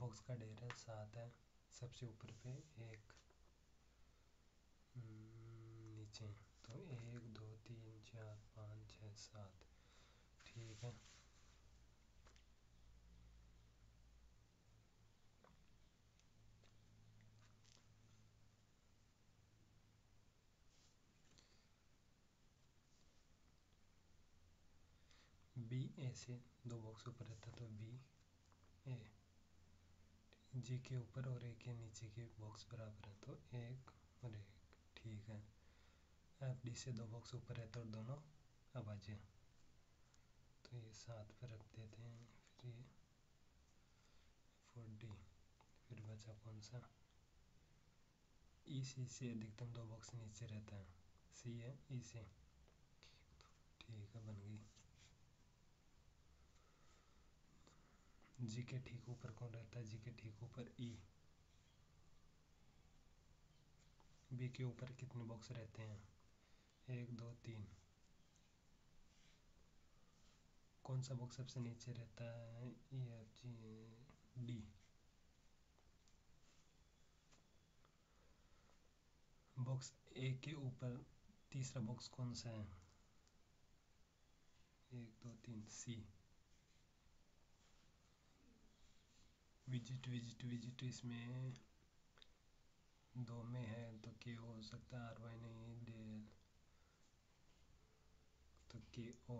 Box का ढेर है 7 है, सबसे ऊपर पे 1 नीचे, तो 1 2 3 4 5 6 7। ठीक है, बी ए से 2 बॉक्स ऊपर रहता तो बी ए, जी के ऊपर और ए के नीचे के बॉक्स बराबर है तो 1 और 1। ठीक है, एफ डी से 2 बॉक्स ऊपर रहता और दोनों अभाज्य, तो ये 7 पर रख देते हैं। फिर ये 4 डी, फिर बचा कौन सा, ई सी से अधिकतम 2 बॉक्स नीचे रहता है, सी है ई से। ठीक है, बन गई। जी के ठीक ऊपर कौन रहता है, जी के ठीक ऊपर ई। बी के ऊपर कितने बॉक्स रहते हैं, 1 2 3। कौन सा बॉक्स सबसे नीचे रहता है, E F G D. Box A के ऊपर तीसरा बॉक्स कौन सा है, 1 2 3 सी। विजिट विजिट विजिट इसमें 2 में है तो के हो सकता है, आर वाई नहीं, डेल तो के ओ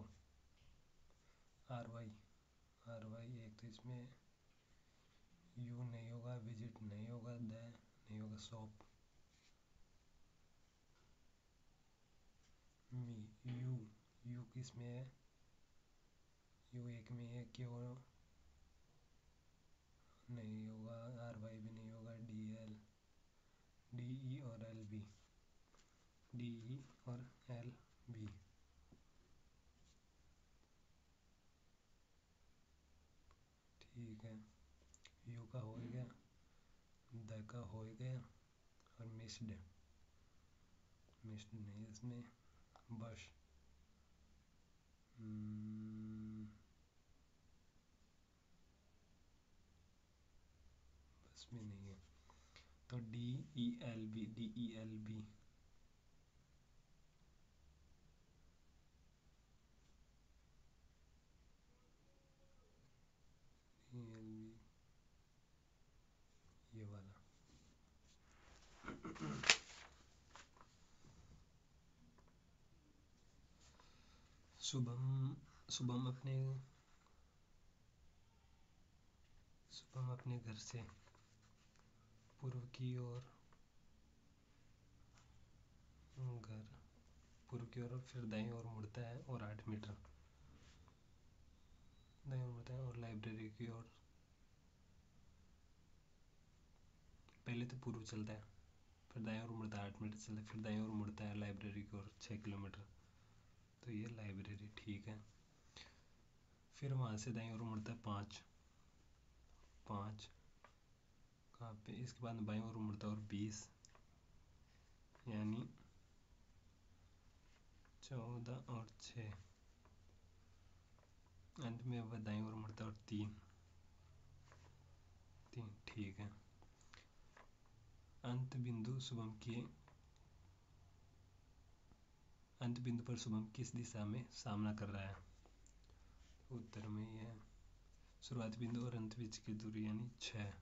आर वाई। एक तो इसमें यू नहीं होगा, विजिट नहीं होगा, द नहीं होगा, शॉप। मी यू किस में है, यू एक में है, के ओ नहीं होगा, आर वाई भी नहीं होगा, डी एल डी ई और एल बी, डी ई और एल बी। ठीक है, यू का हो गया, द का हो गया, और मिस्ड नहीं इसमें, बस बस में नहीं है, तो D E L B, D E L B. ये वाला शुभम अपने घर से पूर्व की ओर फिर दाईं ओर मुड़ता है और 8 मीटर दाईं ओर मुड़ता है, और लाइब्रेरी की ओर पहले तो पूर्व चलता है, फिर दाईं ओर मुड़ता है 8 मीटर चलता है, फिर दाईं ओर मुड़ता है लाइब्रेरी की ओर 6 किलोमीटर, तो ये लाइब्रेरी। ठीक है, फिर वहाँ से दाईं ओर मुड़ता है 5 कहाँ पे, इसके बाद बाईं ओर मुड़ता है और 20, यानी 14 और 6, अंत में वह दाईं ओर मुड़ता है और 3। ठीक है, अंत बिंदु पर शुभम किस दिशा में सामना कर रहा है, उत्तर में ही है। शुरुआती बिंदु और अंत बीच की दूरी यानी 6।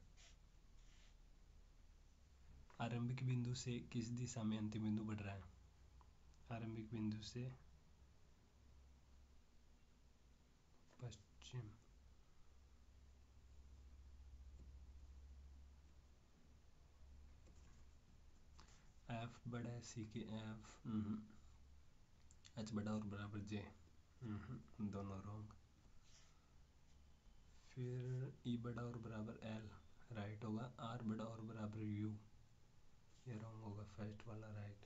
आरंभिक बिंदु से किस दिशा में अंतिम बिंदु बढ़ रहा है, आरंभिक बिंदु से पश्चिम। एफ बड़ा है सी के एफ, एच बड़ा और बराबर जे, दोनों रॉन्ग। फिर ई बड़ा और बराबर एल राइट होगा, आर बड़ा और बराबर यू, ये रॉन्ग होगा, फर्स्ट वाला राइट।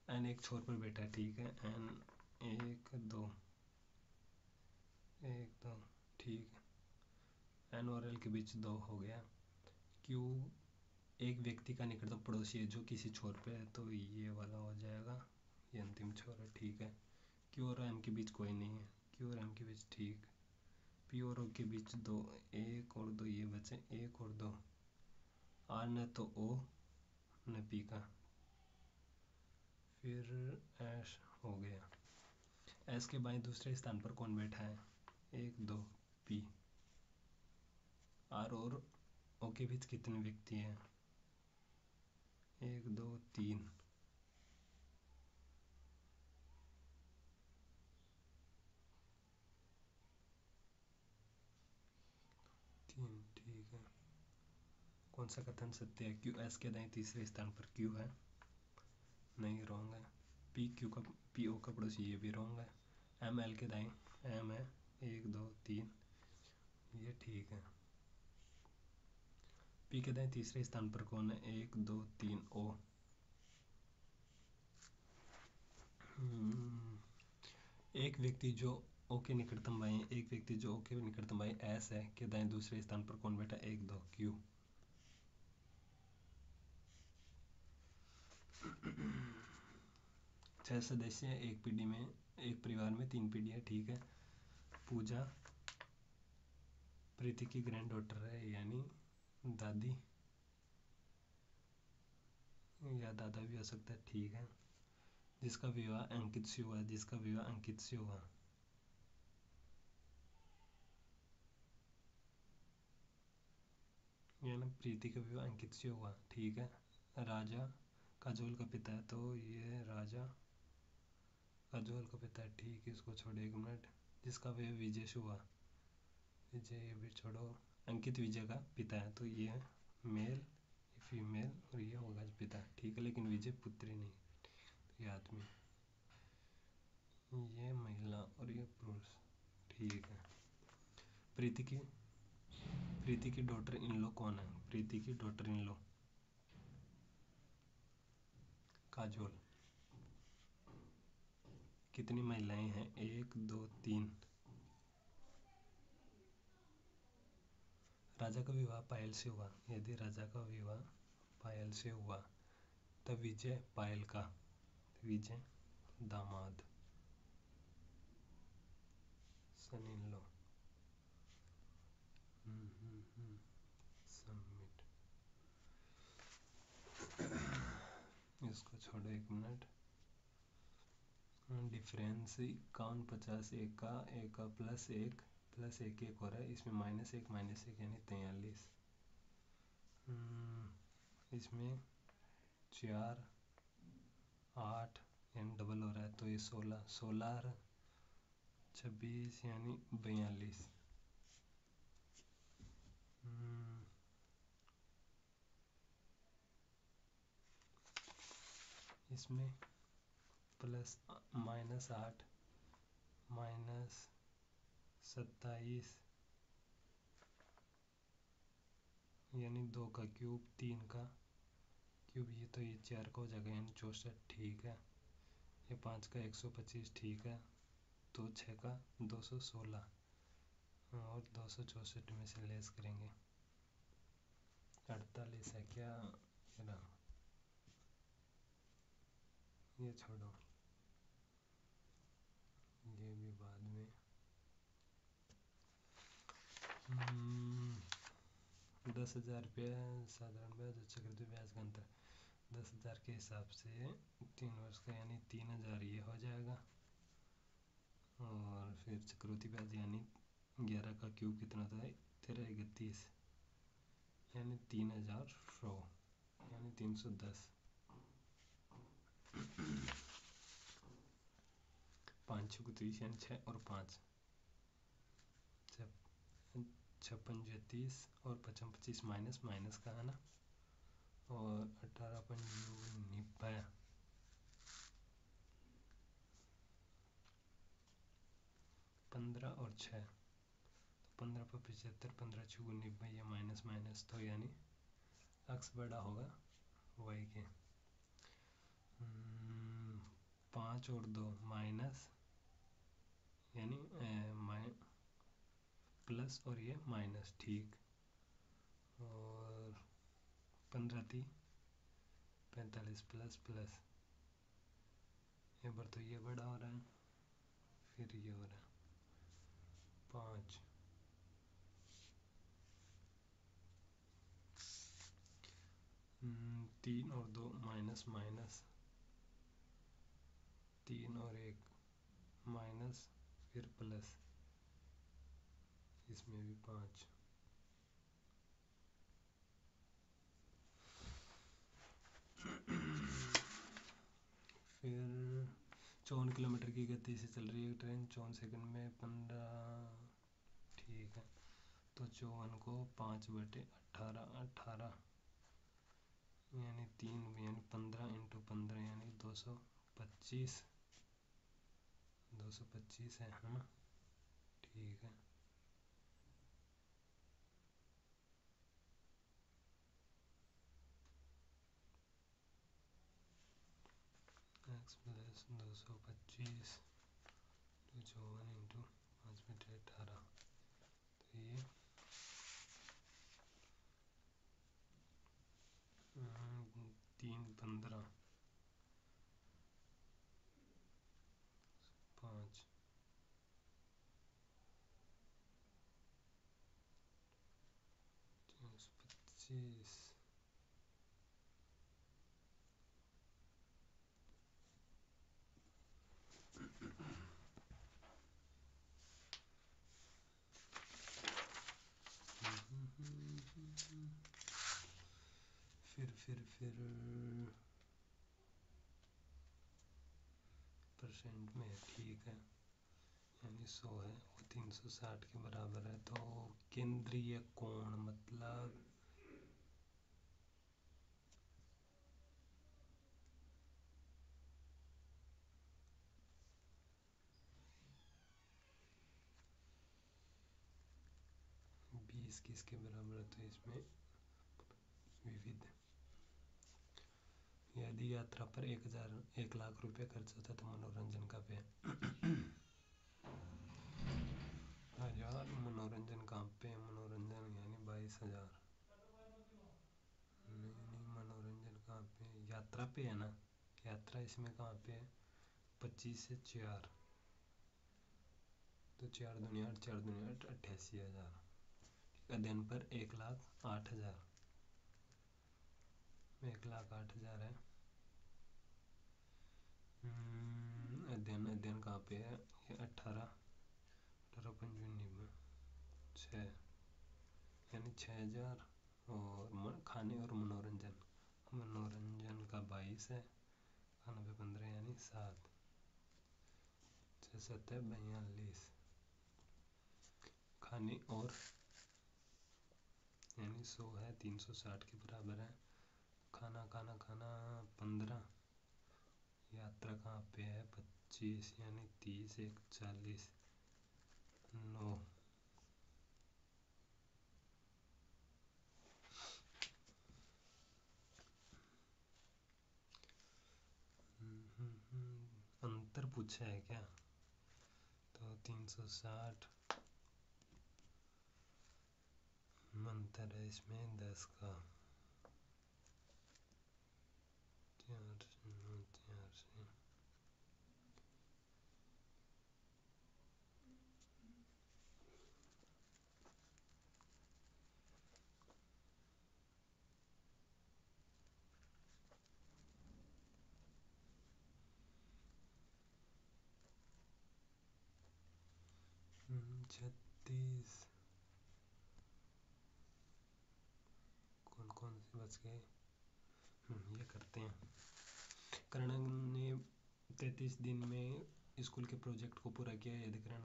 एन एक छोर पर बैठा है, ठीक है, एन 1 2 1 2, ठीक है, एन और एल के बीच 2 हो गया। क्यू एक व्यक्ति का निकटतम पड़ोसी है जो किसी छोर पे है, तो ये वाला हो जाएगा, ये अंतिम छोर है। ठीक है, क्यू और एम के बीच कोई नहीं है, क्यू और एम के बीच ठीक। पी और ओ के बीच दो, एक और दो ये बचे, एक और दो, आर न तो ओ न पी का, फिर एश हो गया। एस के बाएं दूसरे स्थान पर कौन बैठा है? एक दो पी। आर और ओ के बीच कितने व्यक्ति हैं? एक दो तीन। तीन ठीक है। कौन सा कथन सत्य है? क्यू एस के दाएं तीसरे स्थान पर क्यू है, नहीं रॉन्ग है। पी क्यू का पी ओ का पड़ोसी, ये भी रॉन्ग है। एम एल के दाएं एम है, एक दो तीन, ये ठीक है। पी के दाएं तीसरे स्थान पर कौन है? एक दो तीन ओ। एक व्यक्ति जो ओ के निकटतम बाएं, एक व्यक्ति जो ओ के निकटतम बाएं एस है के दाएं दूसरे स्थान पर कौन बैठा? एक दो क्यू। छह सदस्य हैं एक पीढ़ी में, एक परिवार में 3 पीढ़ियाँ, ठीक है। पूजा प्रीति की ग्रैंड डॉटर है, यानी दादी या दादा भी हो सकता है, ठीक है। जिसका विवाह अंकित से हुआ, जिसका विवाह अंकित से हुआ, यानी प्रीति का विवाह अंकित से हुआ, ठीक है। राजा काजोल का पिता है, तो ये राजा काजोल का पिता है, ठीक है, इसको छोड़ो एक मिनट। जिसका विवाह विजय से हुआ, विजय ये भी छोड़ो। अंकित विजय का पिता है, तो ये है मेल, फीमेल, और ये होगा पिता, ठीक है। लेकिन विजय पुत्री नहीं, ये आदमी, ये महिला और ये पुरुष, ठीक है। प्रीति की प्रीति की डॉटर इन लो कौन है? प्रीति की डॉटर इन लो काजोल। कितनी महिलाएं हैं? एक दो तीन। राजा का विवाह पायल से हुआ, यदि राजा का विवाह पायल से हुआ तब विजय पायल का, विजय दामाद, सन इन लो। सबमिट, इसको छोड़ो एक मिनट। डिफरेंस 51 50, एक का प्लस एक एक हो रहा है, इसमें माइनस एक यानी 43। इसमें 4 8 यानी डबल हो रहा है, तो ये 16 26 यानी 42। इसमें प्लस -8 -27 यानी 2 का क्यूब, 3 का क्यूब, ये तो ये 4 का हो जाएगा यानी 64, ठीक है। ये 5 का 125, ठीक है। तो 6 का 216 और 264 में से लेस करेंगे 48 है क्या? ये छोड़ो, ये भी बाद में। 10,000 रुपया साधारण ब्याज और चक्रवृद्धि ब्याज का अंतर 10,000 के हिसाब से 3 वर्ष का यानी 3,000 ये हो जाएगा। और फिर चक्रवृद्धि ब्याज यानी 11 का क्यूब कितना होता है? 13 यानी 3,100 यानी 310। 5 6 30 यानी 6 और 5 56 30 और 55 25 माइनस का है ना, और 18 15 और 6, 15 पर 75, 15 6 90, या माइनस तो यानी अक्स बड़ा होगा वाई के। 5 और 2 माइनस यानी प्लस और ये माइनस, ठीक। और 15 थी 45 प्लस प्लस, ये बार तो ये बड़ा हो रहा है, फिर ये हो रहा है 5, 3 और 2 माइनस माइनस, 3 और 1 माइनस, फिर प्लस, इसमें भी 5। फिर 54 किलोमीटर की गति से चल रही है ट्रेन, 54 सेकंड में 15, ठीक है। तो 54 को 5/18, 18 यानी 3 यानी 15 इंटू 15 यानी 225, 225 है ना, ठीक है। x प्लस 225 तो 54 इंटू 5/18, तो ये 3, 15, 5, 225, फिर परसेंट में, ठीक है, यानी 100 है, वो 360 के बराबर है। तो केंद्रीय कोण मतलब बीस किसके बराबर है, तो इसमें विविध। यदि यात्रा पर 1 लाख रुपए खर्च होता है तो मनोरंजन का व्यय 1000, मनोरंजन कहाँ पे है, मनोरंजन यानी 22,000, नहीं मनोरंजन कहाँ पे है, यात्रा पे है ना, यात्रा इसमें कहाँ पे है, 25 से 4, तो 4 दूनी 8, 4 दूनी 8, 88,000। अध्ययन पर 1,08,000, 1,08,000 है। अध्ययन कहाँ पे है, ये 18, 18 6 यानी 6,000, और खाने और मनोरंजन, मनोरंजन का 22 है, खाना पे 15 यानी 7, 6 7 है 42, खाने और यानी 100 है, 360 के बराबर है, खाना खाना खाना 15, यात्रा कहाँ पे है 25 यानी 30, 1 40, 9, अंतर पूछा है क्या, तो 360 अंतर है इसमें 10 का, 4 से 9, 4 से 36, कौन कौन से बच गए, ये करते हैं। कर्ण ने 33 दिन में स्कूल के प्रोजेक्ट को पूरा किया, यदि कर्ण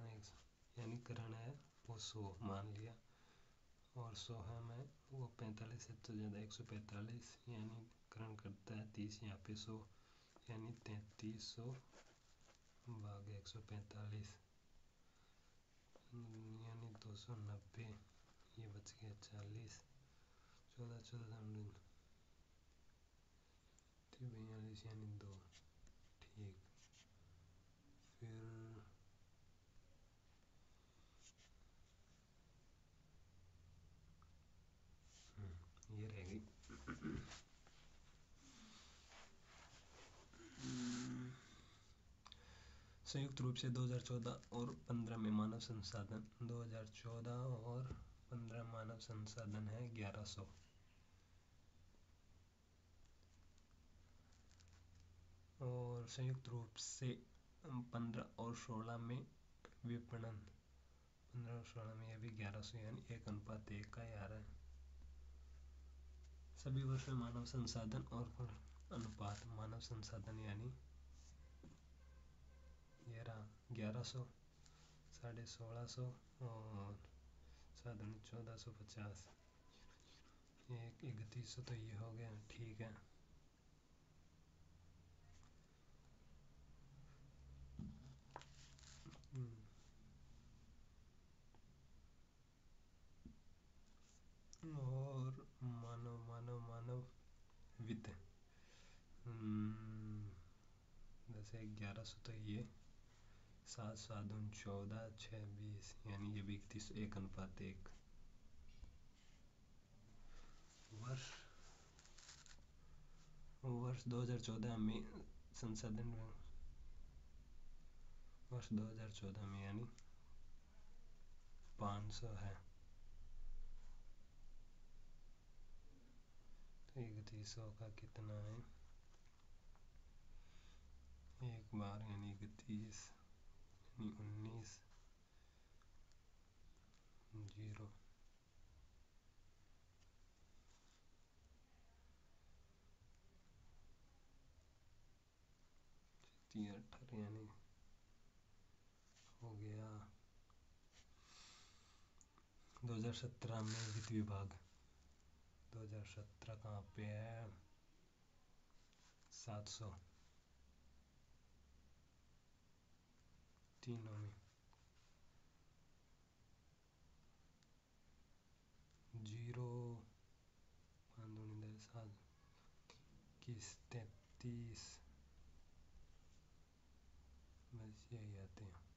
यानी कर्ण है वो 100 मान लिया, और 100 है मैं वो 45 से तो ज़्यादा 145, यानी कर्ण करता है 30, यहाँ पे 100 यानी 3300 भाग 145 यानी 290, ये बच गया 40, 14 14 42 यानी 2, ठीक। फिर ये रह गई। संयुक्त रूप से 2014 और 15 में मानव संसाधन 2014 और 15 मानव संसाधन है 1100। और संयुक्त रूप से 15 और 16 में विपणन 15 और 16 में यह भी 1100 यानी 1:1 का ही आ रहा है। सभी वर्ष में मानव संसाधन और अनुपात मानव संसाधन यानी ये रहा 1100, 1650 और 1450, 3100 तो ये हो गया ठीक है। और मानव मानव मानव वित्त जैसे 1100 तो ये 7 7 14 6 20 यानी ये भी 1:1। वर्ष 2014 में संसाधन वर्ष 2014 में यानी 500 है तो 3100 का कितना है एक बार यानी 31 यानी 19 0 18 यानी हो गया 2017 में वित्त विभाग 2017 कहाँ पे है 700 तीनों में 0 5 7 21 33 बस यही आते हैं।